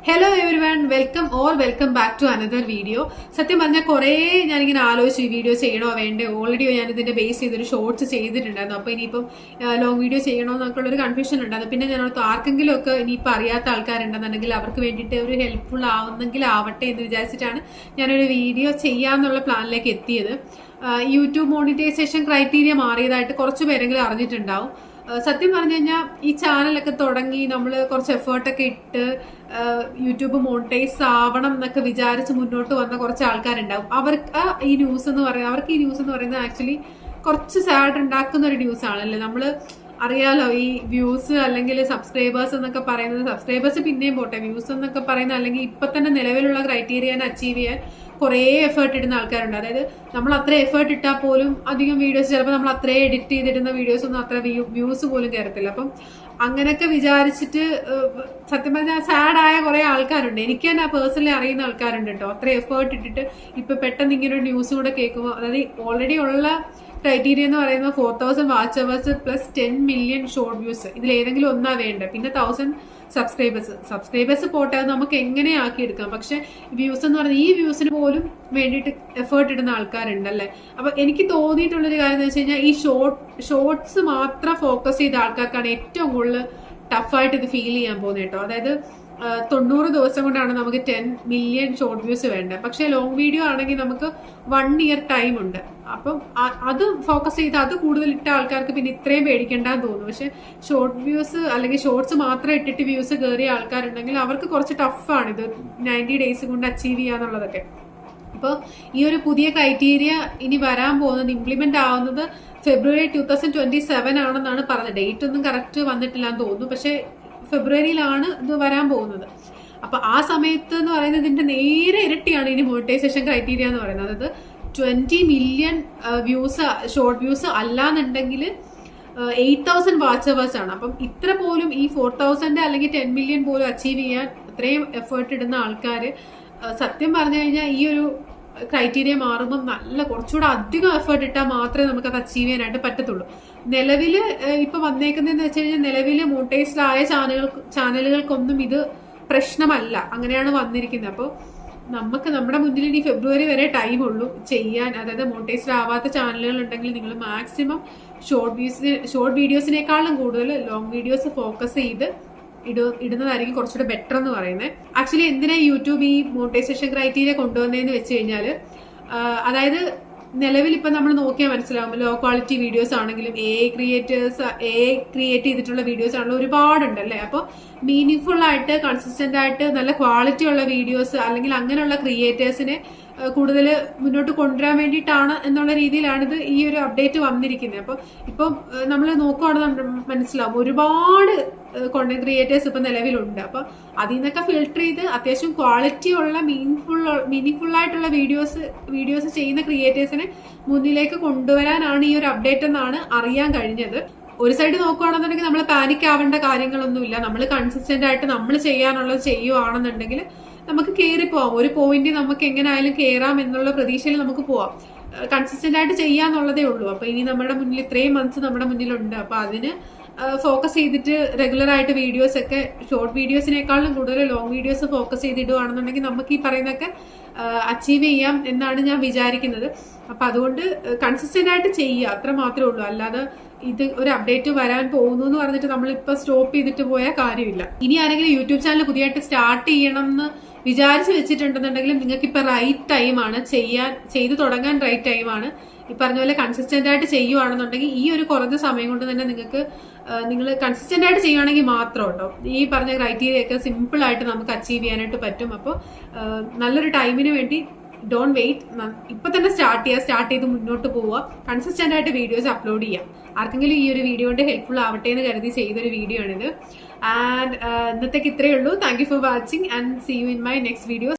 Hello everyone, welcome back to another video. സത്യം പറഞ്ഞാൽ കുറേ ഞാനിങ്ങനെ ആലോചിച്ചു ഈ വീഡിയോ ചെയ്യണോ വേണ്ടോ. ഓൾറെഡി ഞാൻ ഇതിന്റെ ബേസ് ചെയ്തൊരു ഷോർട്സ് ചെയ്തിട്ടുണ്ടായിരുന്നു. അപ്പൊ ഇനിയിപ്പം ലോങ് വീഡിയോ ചെയ്യണോ എന്നൊക്കെ ഉള്ളൊരു കൺഫ്യൂഷൻ ഉണ്ടായിരുന്നു. പിന്നെ ഞാൻ ആർക്കെങ്കിലും ഒക്കെ ഇനിയിപ്പോൾ അറിയാത്ത ആൾക്കാരുണ്ടെന്നുണ്ടെങ്കിൽ അവർക്ക് വേണ്ടിയിട്ട് ഒരു ഹെൽപ്ഫുൾ ആവുന്നെങ്കിൽ ആവട്ടെ എന്ന് വിചാരിച്ചിട്ടാണ് ഞാനൊരു വീഡിയോ ചെയ്യാന്നുള്ള പ്ലാനിലേക്ക് എത്തിയത്. യൂട്യൂബ് മോണിറ്റൈസേഷൻ ക്രൈറ്റീരിയ മാറിയതായിട്ട് കുറച്ച് പേരെങ്കിലും അറിഞ്ഞിട്ടുണ്ടാവും. സത്യം പറഞ്ഞു കഴിഞ്ഞാൽ ഈ ചാനലൊക്കെ തുടങ്ങി നമ്മൾ കുറച്ച് എഫേർട്ടൊക്കെ ഇട്ട് യൂട്യൂബ് മോണിറ്റൈസ് ആവണം എന്നൊക്കെ വിചാരിച്ച് മുന്നോട്ട് വന്ന കുറച്ച് ആൾക്കാരുണ്ടാവും. അവർക്ക് ഈ ന്യൂസ് എന്ന് പറയുന്നത് ആക്ച്വലി കുറച്ച് സാഡ് ഉണ്ടാക്കുന്ന ഒരു ന്യൂസ് ആണല്ലേ. നമ്മൾ അറിയാലോ, ഈ വ്യൂസ് അല്ലെങ്കിൽ സബ്സ്ക്രൈബേഴ്സ് എന്നൊക്കെ പറയുന്നത്, സബ്സ്ക്രൈബേഴ്സ് പിന്നെയും പോട്ടെ, വ്യൂസ് എന്നൊക്കെ പറയുന്നത് അല്ലെങ്കിൽ ഇപ്പൊ തന്നെ നിലവിലുള്ള ക്രൈറ്റീരിയനെ അച്ചീവ് ചെയ്യാൻ കുറേ എഫേർട്ട് ഇടുന്ന ആൾക്കാരുണ്ട്. അതായത് നമ്മൾ അത്ര എഫേർട്ട് ഇട്ടാൽ പോലും അധികം വീഡിയോസ് ചിലപ്പോൾ നമ്മൾ അത്രയും എഡിറ്റ് ചെയ്തിടുന്ന വീഡിയോസ് ഒന്നും അത്ര വ്യൂസ് പോലും കയറത്തില്ല. അപ്പം അങ്ങനെയൊക്കെ വിചാരിച്ചിട്ട് സത്യം പറഞ്ഞാൽ സാഡായ കുറെ ആൾക്കാരുണ്ട്. എനിക്ക് തന്നെ പേഴ്സണലി അറിയുന്ന ആൾക്കാരുണ്ട് കേട്ടോ. അത്ര എഫേർട്ട് ഇട്ടിട്ട് ഇപ്പൊ പെട്ടെന്ന് ഇങ്ങനെ ഒരു ന്യൂസ് കൂടെ കേൾക്കുമ്പോൾ, അതായത് ഓൾറെഡി ഉള്ള ക്രൈറ്റീരിയ എന്ന് പറയുന്നത് 4000 watch hours plus 10 million short views, ഇതിൽ ഏതെങ്കിലും ഒന്നാ വേണ്ടത്. പിന്നെ 1000 സബ്സ്ക്രൈബേഴ്സ് പോട്ടെ, അത് നമുക്ക് എങ്ങനെ ആക്കിയെടുക്കാം. പക്ഷെ വ്യൂസ് എന്ന് പറഞ്ഞാൽ ഈ വ്യൂസിന് പോലും വേണ്ടിയിട്ട് എഫേർട്ട് ഇടുന്ന ആൾക്കാരുണ്ടല്ലേ. അപ്പൊ എനിക്ക് തോന്നിയിട്ടുള്ളൊരു കാര്യം എന്ന് വെച്ച് കഴിഞ്ഞാൽ ഈ ഷോർട്സ് മാത്രം ഫോക്കസ് ചെയ്ത ആൾക്കാർക്കാണ് ഏറ്റവും കൂടുതൽ ടഫായിട്ട് ഇത് ഫീൽ ചെയ്യാൻ പോകുന്നത് കേട്ടോ. അതായത് 90 ദിവസം കൊണ്ടാണ് നമുക്ക് 10 മില്യൺ ഷോർട്ട് വ്യൂസ് വേണ്ടത്. പക്ഷെ ലോങ് വീഡിയോ ആണെങ്കിൽ നമുക്ക് 1 ഇയർ ടൈം ഉണ്ട്. അപ്പം അത് ഫോക്കസ് ചെയ്ത് അത് കൂടുതൽ ഇട്ട ആൾക്കാർക്ക് പിന്നെ ഇത്രയും പേടിക്കേണ്ടെന്ന് തോന്നുന്നു. പക്ഷെ ഷോർട്ട് വ്യൂസ് അല്ലെങ്കിൽ ഷോർട്സ് മാത്രം ഇട്ടിട്ട് വ്യൂസ് കയറിയ ആൾക്കാരുണ്ടെങ്കിൽ അവർക്ക് കുറച്ച് ടഫാണ് ഇത് 90 ഡേയ്സ് കൊണ്ട് അച്ചീവ് ചെയ്യാന്നുള്ളതൊക്കെ. അപ്പോൾ ഈ ഒരു പുതിയ ക്രൈറ്റീരിയ ഇനി വരാൻ പോകുന്നത്, ഇംപ്ലിമെന്റ് ആവുന്നത് ഫെബ്രുവരി 2027 ആണെന്നാണ് പറഞ്ഞത്. ഡേറ്റ് ഒന്നും കറക്റ്റ് വന്നിട്ടില്ല എന്ന് തോന്നുന്നു. പക്ഷെ ഫെബ്രുവരിയിലാണ് ഇത് വരാൻ പോകുന്നത്. അപ്പൊ ആ സമയത്ത് എന്ന് പറയുന്നത് ഇതിന്റെ നേരെ ഇരട്ടിയാണ് ഇനി മോണിറ്റൈസേഷൻ ക്രൈറ്റീരിയ എന്ന് പറയുന്നത്. അതായത് 20 മില്യൺ വ്യൂസ് ഷോർട്ട് വ്യൂസ് അല്ലാന്നുണ്ടെങ്കിൽ 8000 വാച്ച് അവേഴ്സ് ആണ്. അപ്പം ഇത്ര പോലും ഈ 4000 അല്ലെങ്കിൽ 10 മില്യൺ പോലും അച്ചീവ് ചെയ്യാൻ ഇത്രയും എഫേർട്ട് ഇടുന്ന ആൾക്കാർ, സത്യം പറഞ്ഞു കഴിഞ്ഞാൽ ഈ ഒരു ക്രൈറ്റീരിയ മാറുമ്പോൾ നല്ല കുറച്ചുകൂടെ അധികം എഫേർട്ട് ഇട്ടാൽ മാത്രമേ നമുക്ക് അത് അച്ചീവ് ചെയ്യാനായിട്ട് പറ്റത്തുള്ളൂ. നിലവിൽ ഇപ്പൊ വന്നേക്കുന്നതെന്ന് വെച്ച് കഴിഞ്ഞാൽ നിലവിൽ മോണിറ്റൈസ്ഡ് ആയ ചാനലുകൾക്കൊന്നും ഇത് പ്രശ്നമല്ല, അങ്ങനെയാണ് വന്നിരിക്കുന്നത്. അപ്പോൾ നമുക്ക് നമ്മുടെ മുന്നിൽ ഇനി ഫെബ്രുവരി വരെ ടൈം ഉള്ളൂ ചെയ്യാൻ. അതായത് മോണിറ്റൈസ്ഡ് ആവാത്ത ചാനലുകൾ ഉണ്ടെങ്കിൽ നിങ്ങൾ മാക്സിമം ഷോർട്ട് വീഡിയോസിനേക്കാളും കൂടുതൽ ലോങ് വീഡിയോസ് ഫോക്കസ് ചെയ്ത് ഇടുന്നതായിരിക്കും കുറച്ചുകൂടെ ബെറ്റർ എന്ന് പറയുന്നത്. ആക്ച്വലി എന്തിനാ യൂട്യൂബ് ഈ മോണിറ്റൈസേഷൻ ക്രൈറ്റീരിയ കൊണ്ടുവന്നതെന്ന് വെച്ച് കഴിഞ്ഞാൽ, അതായത് നിലവിൽ ഇപ്പം നമ്മൾ നോക്കിയാൽ മനസ്സിലാവും, ലോ ക്വാളിറ്റി വീഡിയോസ് ആണെങ്കിലും ക്രിയേറ്റ് ചെയ്തിട്ടുള്ള വീഡിയോസ് ആണെങ്കിലും ഒരുപാടുണ്ടല്ലേ. അപ്പോൾ മീനിങ് ആയിട്ട് കൺസിസ്റ്റന്റ് ആയിട്ട് നല്ല ക്വാളിറ്റി ഉള്ള വീഡിയോസ് അല്ലെങ്കിൽ അങ്ങനെയുള്ള ക്രിയേറ്റേഴ്സിനെ കൂടുതൽ മുന്നോട്ട് കൊണ്ടുവരാൻ വേണ്ടിയിട്ടാണ് എന്നുള്ള രീതിയിലാണിത് ഈ ഒരു അപ്ഡേറ്റ് വന്നിരിക്കുന്നത്. അപ്പോൾ ഇപ്പം നമ്മൾ നോക്കുകയാണെന്ന് മനസ്സിലാവും, ഒരുപാട് കോണ്ടന്റ് ക്രിയേറ്റേഴ്സ് ഇപ്പം നിലവിലുണ്ട്. അപ്പം അതിൽ നിന്നൊക്കെ ഫിൽട്ടർ ചെയ്ത് അത്യാവശ്യം ക്വാളിറ്റി ഉള്ള മീനിങ് ആയിട്ടുള്ള വീഡിയോസ് ചെയ്യുന്ന ക്രിയേറ്റേഴ്സിനെ മുന്നിലേക്ക് കൊണ്ടുവരാനാണ് ഈ ഒരു അപ്ഡേറ്റ് എന്നാണ് അറിയാൻ കഴിഞ്ഞത്. ഒരു സൈഡ് നോക്കുകയാണെന്നുണ്ടെങ്കിൽ നമ്മൾ പാനിക് ആവേണ്ട കാര്യങ്ങളൊന്നുമില്ല. നമ്മൾ കൺസിസ്റ്റന്റ് ആയിട്ട് നമ്മൾ ചെയ്യാനുള്ളത് ചെയ്യുവാണെന്നുണ്ടെങ്കിൽ നമുക്ക് കയറി പോവാം. ഒരു പോയിന്റ് നമുക്ക് എങ്ങനെയായാലും കയറാം എന്നുള്ള പ്രതീക്ഷയിൽ നമുക്ക് പോവാം. കൺസിസ്റ്റന്റ് ആയിട്ട് ചെയ്യാന്നുള്ളതേ ഉള്ളൂ. അപ്പൊ ഇനി നമ്മുടെ മുന്നിൽ ഇത്രയും മന്ത്സ് നമ്മുടെ മുന്നിലുണ്ട്. അപ്പൊ അതിന് ഫോക്കസ് ചെയ്തിട്ട് റെഗുലർ ആയിട്ട് വീഡിയോസ് ഒക്കെ ഷോർട്ട് വീഡിയോസിനേക്കാളും കൂടുതൽ ലോങ് വീഡിയോസ് ഫോക്കസ് ചെയ്തിടുകയാണെന്നുണ്ടെങ്കിൽ നമുക്ക് ഈ പറയുന്നതൊക്കെ അച്ചീവ് ചെയ്യാം എന്നാണ് ഞാൻ വിചാരിക്കുന്നത്. അപ്പൊ അതുകൊണ്ട് കൺസിസ്റ്റന്റ് ആയിട്ട് ചെയ്യുക, അത്ര മാത്രമേ ഉള്ളൂ. അല്ലാതെ ഇത് ഒരു അപ്ഡേറ്റ് വരാൻ പോകുന്നു എന്ന് പറഞ്ഞിട്ട് നമ്മളിപ്പോ സ്റ്റോപ്പ് ചെയ്തിട്ട് പോയാൽ കാര്യമില്ല. ഇനി ആരെങ്കിലും യൂട്യൂബ് ചാനൽ പുതിയതായിട്ട് സ്റ്റാർട്ട് ചെയ്യണം എന്ന് വിചാരിച്ച് വെച്ചിട്ടുണ്ടെന്നുണ്ടെങ്കിൽ നിങ്ങൾക്ക് ഇപ്പൊ റൈറ്റ് ടൈമാണ്, ചെയ്തു തുടങ്ങാൻ റൈറ്റ് ടൈമാണ്. ഈ പറഞ്ഞ പോലെ കൺസിസ്റ്റന്റ് ആയിട്ട് ചെയ്യുവാണെന്നുണ്ടെങ്കിൽ ഈ ഒരു കുറഞ്ഞ സമയം കൊണ്ട് തന്നെ നിങ്ങൾ കൺസിസ്റ്റന്റ് ആയിട്ട് ചെയ്യുവാണെങ്കിൽ മാത്രം കേട്ടോ ഈ പറഞ്ഞ ക്രൈറ്റീരിയ ഒക്കെ സിമ്പിൾ ആയിട്ട് നമുക്ക് അച്ചീവ് ചെയ്യാനായിട്ട് പറ്റും. അപ്പോൾ നല്ലൊരു ടൈമിന് വേണ്ടി ഡോണ്ട് വെയിറ്റ്, ഇപ്പൊ തന്നെ സ്റ്റാർട്ട് ചെയ്ത് മുന്നോട്ട് പോവുക. കൺസിസ്റ്റന്റ് ആയിട്ട് വീഡിയോസ് അപ്ലോഡ് ചെയ്യാം. ആർക്കെങ്കിലും ഈ ഒരു വീഡിയോ കൊണ്ട് ഹെൽപ്ഫുൾ ആവട്ടെ എന്ന് കരുതി ചെയ്തൊരു വീഡിയോ ആണിത്. ആൻഡ് ഇന്നത്തേക്ക് ഇത്രയേ ഉള്ളൂ. Thank you for watching and see you in my next video.